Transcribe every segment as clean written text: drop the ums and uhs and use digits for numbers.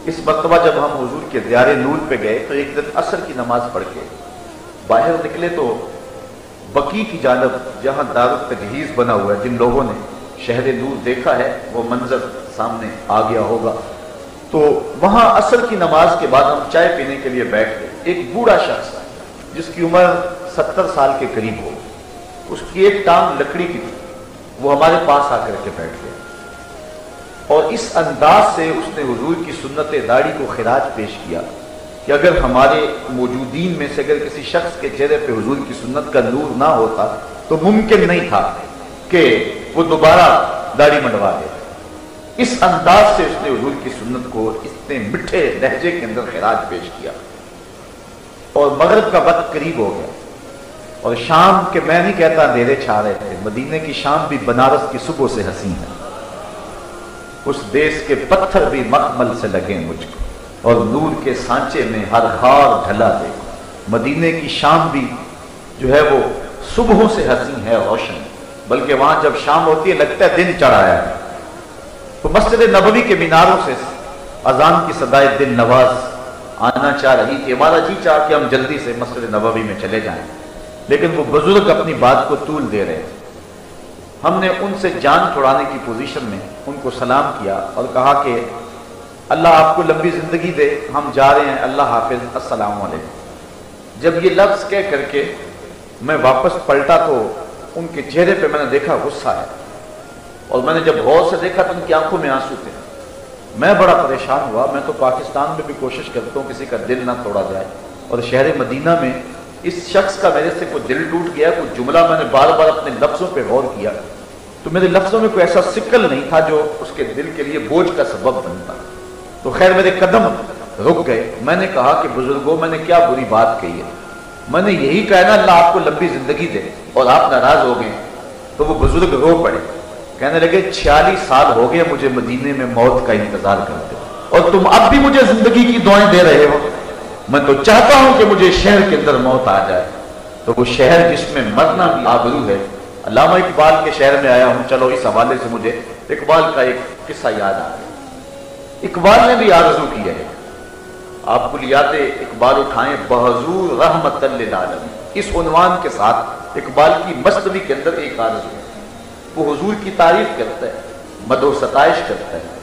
اس مرتبہ جب ہم حضور کے دیار نور پہ گئے تو ایک دن عصر کی نماز پڑھ کے باہر نکلے تو بقی کی جانب جہاں دار التجہیز بنا ہوا ہے، جن لوگوں نے شہر نور دیکھا ہے وہ منظر سامنے آ گیا ہوگا، تو وہاں عصر کی نماز کے بعد ہم چائے پینے کے لیے بیٹھ گئے۔ ایک بوڑھا شخص جس کی عمر 70 سال کے قریب ہو، اس کی ایک ٹانگ لکڑی کی تھی، وہ ہمارے پاس آ کر کے بیٹھ گئے اور اس انداز سے اس نے حضور کی سنت داڑھی کو خراج پیش کیا کہ اگر ہمارے موجودین میں سے اگر کسی شخص کے چہرے پہ حضور کی سنت کا نور نہ ہوتا تو ممکن نہیں تھا کہ وہ دوبارہ داڑھی منڈوا دے۔ اس انداز سے اس نے حضور کی سنت کو اتنے میٹھے لہجے کے اندر خراج پیش کیا، اور مغرب کا وقت قریب ہو گیا اور شام کے، میں نہیں کہتا اندھیرے چھا رہے تھے، مدینے کی شام بھی بنارس کی صبح سے حسین ہے، اس دیس کے پتھر بھی مخمل سے لگے مجھ کو اور نور کے سانچے میں ہر خار ڈھلا دیکھو۔ مدینے کی شام بھی جو ہے وہ صبحوں سے حسین ہے، روشن، بلکہ وہاں جب شام ہوتی ہے لگتا ہے دن چڑھ آیا ہے۔ تو مسجد نبوی کے میناروں سے اذان کی صدائے دل نواز آنا چاہ رہی تھی، ہمارا جی چاہ کہ ہم جلدی سے مسجد نبوی میں چلے جائیں، لیکن وہ بزرگ اپنی بات کو طول دے رہے تھے۔ ہم نے ان سے جان چھڑانے کی پوزیشن میں ان کو سلام کیا اور کہا کہ اللہ آپ کو لمبی زندگی دے، ہم جا رہے ہیں، اللہ حافظ، السلام علیکم۔ جب یہ لفظ کہہ کر کے میں واپس پلٹا تو ان کے چہرے پہ میں نے دیکھا غصہ ہے، اور میں نے جب غور سے دیکھا تو ان کی آنکھوں میں آنسو تھے۔ میں بڑا پریشان ہوا، میں تو پاکستان میں بھی کوشش کرتا ہوں کسی کا دل نہ توڑا جائے، اور شہر مدینہ میں اس شخص کا میرے سے کوئی دل ٹوٹ گیا، کوئی جملہ میں نے بار بار اپنے لفظوں پہ غور کیا تو میرے لفظوں میں کوئی ایسا سکل نہیں تھا جو اس کے دل کے لیے بوجھ کا سبب بنتا۔ تو خیر میرے قدم رک گئے۔ میں نے کہا کہ بزرگوں میں نے کیا بری بات کہی ہے؟ میں نے یہی کہا نا اللہ آپ کو لمبی زندگی دے، اور آپ ناراض ہو گئے۔ تو وہ بزرگ رو پڑے، کہنے لگے 46 سال ہو گئے مجھے مدینے میں موت کا انتظار کرتے، اور تم اب بھی مجھے زندگی کی دعائیں دے رہے ہو۔ میں تو چاہتا ہوں کہ مجھے شہر کے اندر موت آ جائے۔ تو وہ شہر جس میں مرنا بھی آبرو ہے، علامہ اقبال کے شہر میں آیا ہوں، چلو اس حوالے سے مجھے اقبال کا ایک قصہ یاد آ گیا۔ اقبال نے بھی آرزو کی ہے، آپ کلیات اقبال اٹھائیں، بحضور رحمت للعالمین، اس عنوان کے ساتھ اقبال کی مثنوی کے اندر ایک آرزو ہے۔ وہ حضور کی تعریف کرتا ہے، مدح و ستائش کرتا ہے،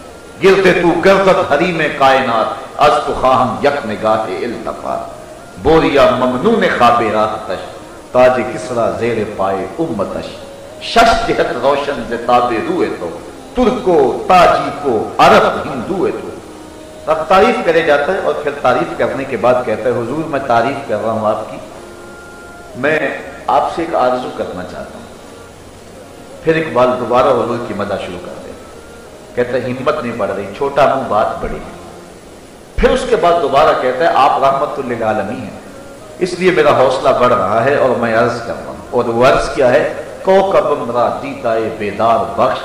گرد تو گردت حریم کائنات، از تو خواہم یک نگاہ التفات، بوریا ممنون خواب راہ تش، تاج کسرا زیر پائے امتش، شش جہت روشن زتاب روئے تو، ترکو تاجی کو عرب ہندوئے تو۔ اب تعریف کرے جاتا ہے، اور پھر تعریف کرنے کے بعد کہتا ہے حضور میں تعریف کر رہا ہوں آپ کی، میں آپ سے ایک آرزو کرنا چاہتا ہوں۔ پھر اقبال دوبارہ حضور کی مدح شروع کر دے، کہتا ہے ہمت نہیں بڑھ رہی، چھوٹا منہ بات بڑی۔ پھر اس کے بعد دوبارہ کہتا ہے آپ رحمت للعالمین ہیں، اس لیے میرا حوصلہ بڑھ رہا ہے اور میں عرض کر رہا ہوں۔ اور وہ عرض کیا ہے، کوکب را دیدائے بیدار بخش،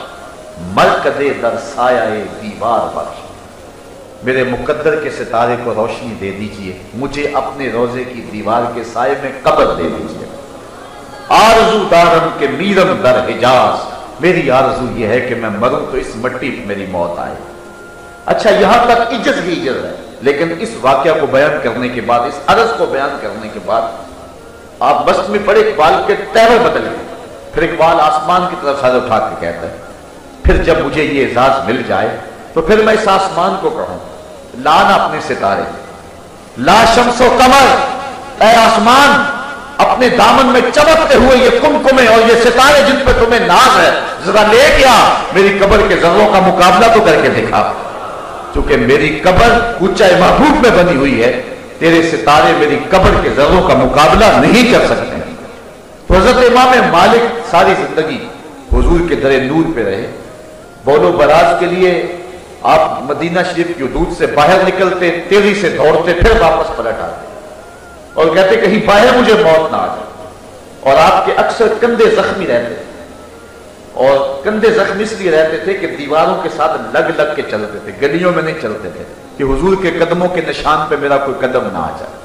مرکز در سایہ دیوار بخش، میرے مقدر کے ستارے کو روشنی دے دیجئے، مجھے اپنے روزے کی دیوار کے سائے میں قبر دے دیجئے۔ آرزو دارم کے میرم در حجاز، میری آرزو یہ ہے کہ میں مروں تو اس مٹی پہ میری موت آئے۔ اچھا یہاں تک عجز ہی عجز ہے، لیکن اس واقعہ کو بیان کرنے کے بعد، اس عرض کو بیان کرنے کے بعد آپ بس میں پڑے اقبال کے تیرے بدل گئے۔ پھر اقبال آسمان کی طرف سر اٹھا کے کہتا ہے، پھر جب مجھے یہ اعزاز مل جائے تو پھر میں اس آسمان کو کہوں لانا اپنے ستارے، لا شمس و قمر، اے آسمان اپنے دامن میں چمکتے ہوئے یہ کمکمے اور یہ ستارے جن پہ تمہیں ناز ہے، ذرا لے گیا میری قبر کے ذروں کا مقابلہ تو کر کے دکھا، چونکہ میری قبر اونچائی محبوب میں بنی ہوئی ہے، تیرے ستارے میری قبر کے ذروں کا مقابلہ نہیں کر سکتے۔ تو حضرت امام مالک ساری زندگی حضور کے در نور پہ رہے، بول و براز کے لیے آپ مدینہ شریف کی حدود سے باہر نکلتے، تیزی سے دوڑتے، پھر واپس پلٹ آتے اور کہتے کہیں باہر مجھے موت نہ آ جائے۔ اور آپ کے اکثر کندھے زخمی رہتے تھے، اور کندھے زخمی اس لیے رہتے تھے کہ دیواروں کے ساتھ لگ لگ کے چلتے تھے، گلیوں میں نہیں چلتے تھے کہ حضور کے قدموں کے نشان پہ میرا کوئی قدم نہ آ جائے۔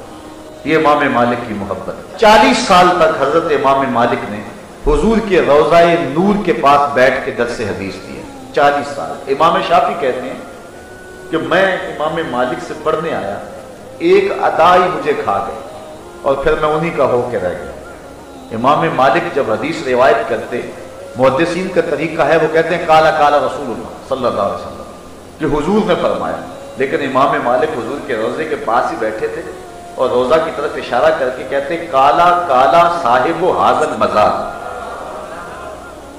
یہ امام مالک کی محبت۔ 40 سال تک حضرت امام مالک نے حضور کے روضہ نور کے پاس بیٹھ کے درس حدیث دی ہے، 40 سال۔ امام شافعی کہتے ہیں کہ میں امام مالک سے پڑھنے آیا، ایک ادا ہی مجھے کھا گئی اور پھر میں انہی کا ہو کے رہ گیا۔ امام مالک جب حدیث روایت کرتے، محدثین کا طریقہ ہے، وہ کہتے ہیں کالا کالا رسول اللہ صلی اللہ علیہ وسلم، کہ حضور نے فرمایا، لیکن امام مالک حضور کے روضے کے پاس ہی بیٹھے تھے اور روضہ کی طرف اشارہ کر کے کہتے کالا کالا صاحب و حاضر مزار،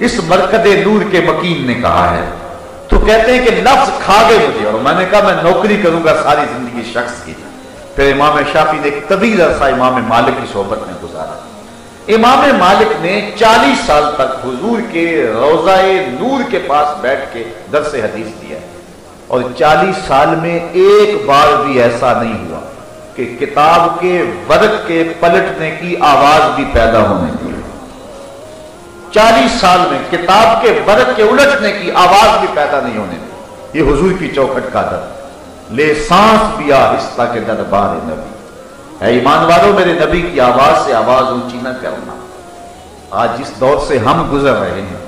اس مرکز نور کے مکین نے کہا ہے۔ تو کہتے ہیں کہ لفظ کھا گئے مجھے، اور میں نے کہا میں نوکری کروں گا ساری زندگی شخص کی۔ پھر امام شافعی نے ایک طویل عرصہ امام مالک کی صحبت میں گزارا۔ امام مالک نے 40 سال تک حضور کے روضہ نور کے پاس بیٹھ کے درس حدیث دیا، اور 40 سال میں ایک بار بھی ایسا نہیں ہوا کہ کتاب کے ورق کے پلٹنے کی آواز بھی پیدا ہونے دی۔ 40 سال میں کتاب کے ورق کے الٹنے کی آواز بھی پیدا نہیں ہونے دی۔ یہ حضور کی چوکھٹ کا در، لے سانس بھی آہستہ کے دربار نبی۔ اے ایمان والو، میرے نبی کی آواز سے آواز اونچی نہ کرنا۔ آج جس دور سے ہم گزر رہے ہیں،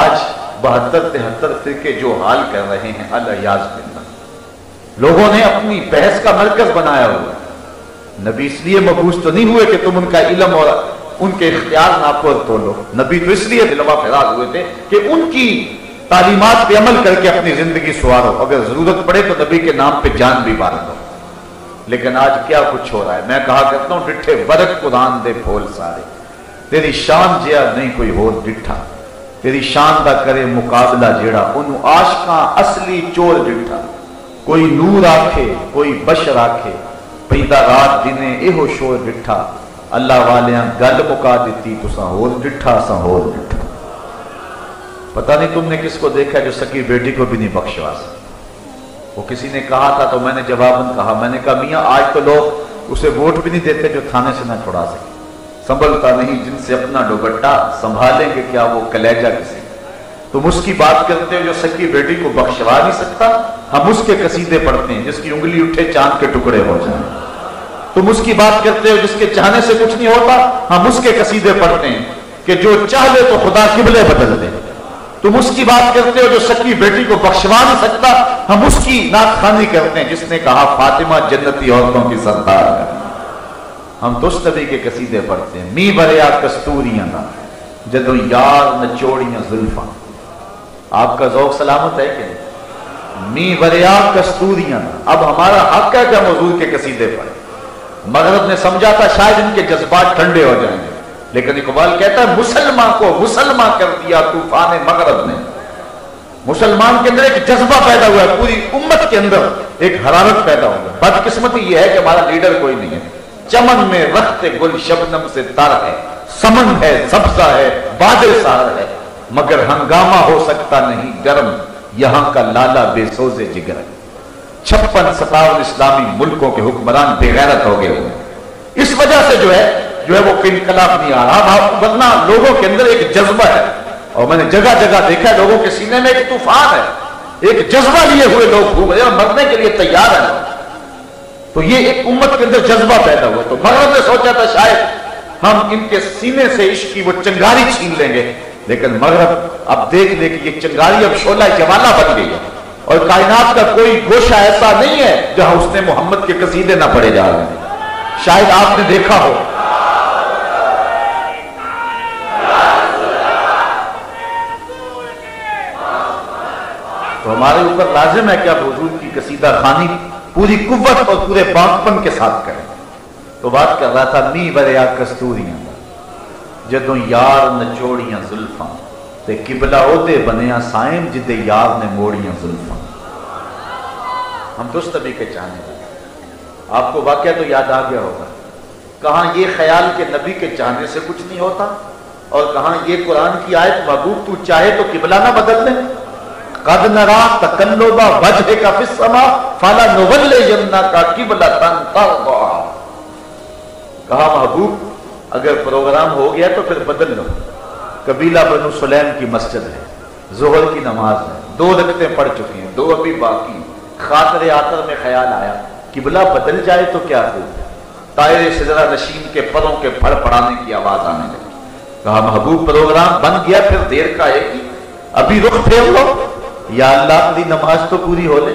آج 72-73 فرقے جو حال کر رہے ہیں، الیاذ باللہ، لوگوں نے اپنی بحث کا مرکز بنایا ہوا ہے۔ نبی اس لیے مبعوث تو نہیں ہوئے کہ تم ان کا علم اور ان کے اختیار ناپور تولو، نبی تو اس لیے دلوا فراز ہوئے تھے کہ ان کی تعلیمات پہ عمل کر کے اپنی زندگی سوارو، اگر ضرورت پڑے تو نبی کے نام پہ جان بھی مار دو۔ لیکن آج کیا کچھ ہو رہا ہے، میں کہا کرتا ہوں ڈٹھے ورق قرآن دے پھول سارے، تیری شان جیا نہیں کوئی ہو ڈٹھا، تیری شان دا کرے مقابلہ جیڑا، انہوں عاشقاں اصلی چور ڈٹھا، کوئی نور آکھے کوئی بشر آکھے، پیدا رات دنے ایہو شور ڈٹھا، اللہ والیاں گل مکا دیتی تو سا ہور ڈٹھا سا ہور ڈٹھا۔ پتہ نہیں تم نے کس کو دیکھا جو سکی بیٹی کو بھی نہیں بخشوا سکتا۔ وہ کسی نے کہا تھا تو میں نے جواباً کہا، میں نے کہا میاں آج تو لوگ اسے ووٹ بھی نہیں دیتے جو تھانے سے نہ چھڑا سکے، سنبھلتا نہیں جن سے اپنا دوپٹہ، سنبھالیں گے کیا وہ کلیجہ کسی۔ تم اس کی بات کرتے ہو جو سکی بیٹی کو بخشوا نہیں سکتا، ہم اس کے قصیدے پڑھتے ہیں جس کی انگلی اٹھے چاند کے ٹکڑے ہو جائیں۔ تم اس کی بات کرتے ہو جس کے چاہنے سے کچھ نہیں ہوتا، ہم اس کے قصیدے پڑھتے ہیں کہ جو چاہ لے تو خدا قبلے بدل دے۔ تم اس کی بات کرتے ہو جو سکی بیٹی کو بخشوا نہیں سکتا، ہم اس کی نعت خوانی کرتے ہیں جس نے کہا فاطمہ جنتی عورتوں کی سردار ہے۔ ہم تو اس نبی کے قصیدے پڑھتے ہیں، می بریا کستوریاں نا جدو یار نچوڑیاں زلفاں۔ آپ کا ذوق سلامت ہے کہ می بریا کستوریاں نا۔ اب ہمارا حق ہے کہ ہم حضور کے قصیدے پڑھیں۔ مغرب نے سمجھا تھا شاید ان کے جذبات ٹھنڈے ہو جائیں گے، لیکن اقبال کہتا ہے مسلمان کو مسلمان کر دیا طوفان مغرب نے۔ مسلمان کے اندر ایک جذبہ پیدا ہوا ہے، پوری امت کے اندر ایک حرارت پیدا ہوا ہے۔ بدقسمتی یہ ہے کہ ہمارا لیڈر کوئی نہیں ہے۔ چمن میں رخت گل شبنم سے تر ہے، سمن ہے سبزہ ہے بادل سہر ہے، مگر ہنگامہ ہو سکتا نہیں گرم، یہاں کا لالا بے سوز جگر ہے۔ 56-57 اسلامی ملکوں کے حکمران بے غیرت ہو گئے ہوئے، اس وجہ سے جو ہے وہ انقلاب نہیں آ رہا، ورنہ لوگوں کے اندر ایک جذبہ ہے، اور میں نے جگہ جگہ دیکھا ہے لوگوں کے سینے میں ایک طوفان ہے، ایک جذبہ لیے ہوئے لوگ گھوم رہے ہیں اور مرنے کے لیے تیار ہیں۔ تو یہ ایک امت کے اندر جذبہ پیدا ہوا۔ تو مغرب نے سوچا تھا شاید ہم ان کے سینے سے عشق کی وہ چنگاری چھین لیں گے، لیکن مغرب اب دیکھ لے کہ یہ چنگاری اب شعلہ جوالہ بن گئی ہے، اور کائنات کا کوئی گوشہ ایسا نہیں ہے جہاں اس نے محمد کے قصیدے نہ پڑھے جا رہے ہیں۔ شاید آپ نے دیکھا ہو تو ہمارے اوپر لازم ہے کہ اب حضور کی قصیدہ خوانی پوری قوت اور پورے باغپن کے ساتھ کریں۔ تو بات کر رہا تھا می بریا کستوریاں جدوں یار نچوڑیاں زلفاں تے قبلہ عہدے بنیا سائم جدے یار نے موڑیاں زلفاں۔ ہم تو اس نبی کے چاہنے والے۔ آپ کو واقعہ تو یاد آ گیا ہوگا، کہاں یہ خیال کہ نبی کے چاہنے سے کچھ نہیں ہوتا، اور کہاں یہ قرآن کی آیت محبوب تو چاہے تو قبلہ نہ بدل دے۔ قد نرا تقلب وجهك في السماء فلنولينك قبلة ترضاها۔ کہا محبوب اگر پروگرام ہو گیا تو پھر بدل لو۔ قبیلہ بنو سلیم کی مسجد ہے، ظہر کی نماز ہے، 2 رکعتیں پڑھ چکی ہیں، 2 ابھی باقی، خاطر آخر میں خیال آیا قبلہ بدل جائے تو کیا ہو، طائر سدرہ نشین کے پروں کے پھڑ پڑانے کی آواز آنے لگی۔ کہا محبوب پروگرام بن گیا پھر دیر کا ہے کی، ابھی رخ پھیر لو، یا اللہ کی نماز تو پوری ہو لے۔